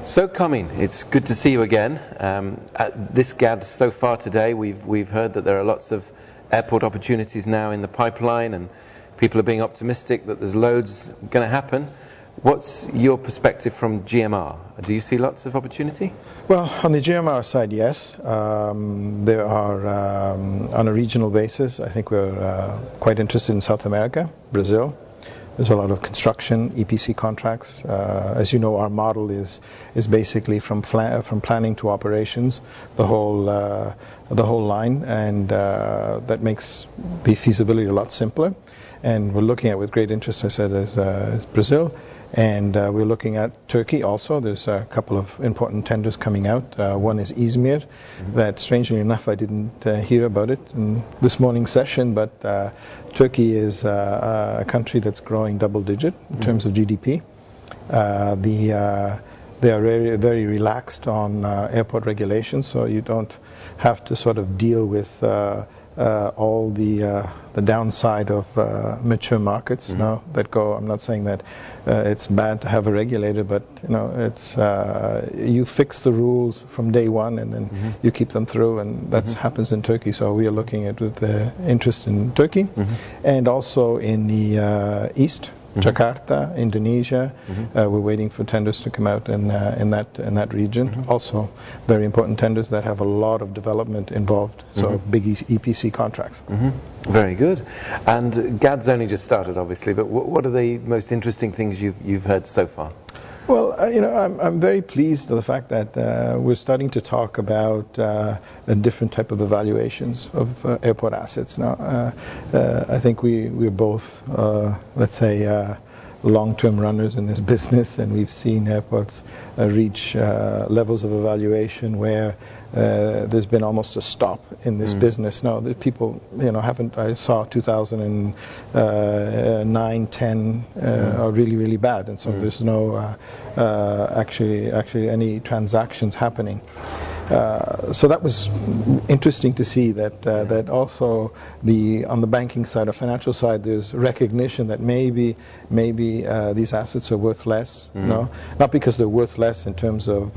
So, Carmine, it's good to see you again. At this GAD so far today, we've heard that there are lots of airport opportunities now in the pipeline, and people are being optimistic that there's loads going to happen. What's your perspective from GMR? Do you see lots of opportunity? Well, on the GMR side, yes. There are, on a regional basis, I think we're quite interested in South America, Brazil. There's a lot of construction, EPC contracts. As you know, our model is basically from planning to operations, the whole line, and that makes the feasibility a lot simpler. And we're looking at, with great interest, I said, as Brazil. And we're looking at Turkey also. There's a couple of important tenders coming out. One is Izmir, that strangely enough I didn't hear about it in this morning's session, but Turkey is a country that's growing double digit in terms of GDP. They are very, very relaxed on airport regulations, so you don't have to sort of deal with all the downside of mature markets that go. I'm not saying that it's bad to have a regulator, but it's you fix the rules from day one and then you keep them through, and that happens in Turkey. So we are looking at with interest in Turkey and also in the east. Jakarta, Indonesia. We're waiting for tenders to come out in that region. Also, very important tenders that have a lot of development involved. So big EPC contracts. Very good. And GAD's only just started, obviously. But what are the most interesting things you've heard so far? Well, I'm very pleased with the fact that we're starting to talk about a different type of evaluations of airport assets now. I think we're both, let's say, long-term runners in this business, and we've seen airports reach levels of evaluation where there's been almost a stop in this business. Now, the people, haven't. I saw 2009, 10 are really, really bad, and so there's no actually any transactions happening. So that was interesting to see that also on the banking side or financial side, there's recognition that maybe these assets are worth less. Not because they're worth less in terms of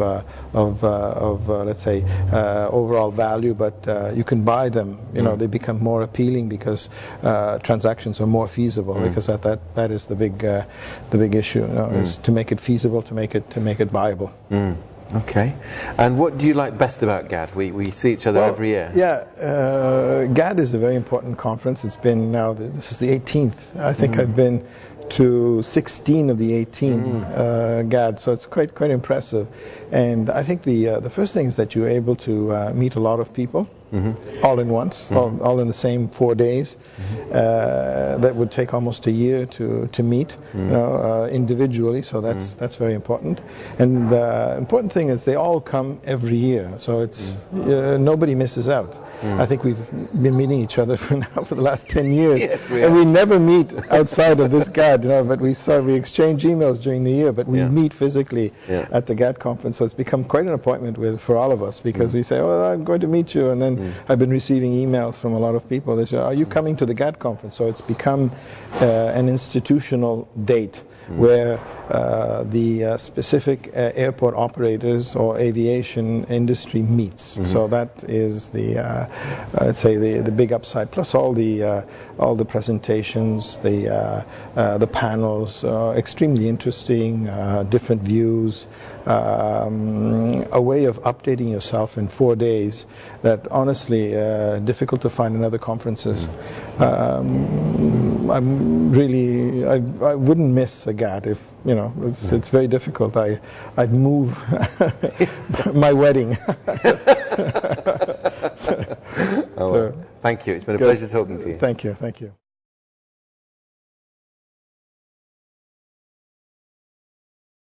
let's say overall value, but you can buy them. They become more appealing because transactions are more feasible. Because that is the big issue. Is to make it feasible, to make it viable. Okay. And what do you like best about GAD? We see each other every year. Yeah. GAD is a very important conference. It's been now, this is the 18th. I think I've been to 16 of the 18 GAD, so it's quite impressive. And I think the first thing is that you're able to meet a lot of people all in once, all in the same 4 days. That would take almost a year to meet individually, so that's very important. And the important thing is they all come every year, so it's nobody misses out. I think we've been meeting each other for the last 10 years. Yes, and we never meet outside of this GAD, but we exchange emails during the year, but we meet physically at the GAD conference. So it's become quite an appointment for all of us, because we say, "Oh, I'm going to meet you," and then I've been receiving emails from a lot of people. They say, "Are you coming to the GAD conference?" So it's become an institutional date where the specific airport operators or aviation industry meets. So that is I'd say the big upside. Plus all the presentations, the panels, extremely interesting, different views, a way of updating yourself in 4 days that honestly difficult to find in other conferences. I wouldn't miss a GAD if it's very difficult. I'd move my wedding. Thank you. It's been a pleasure talking to you. Thank you.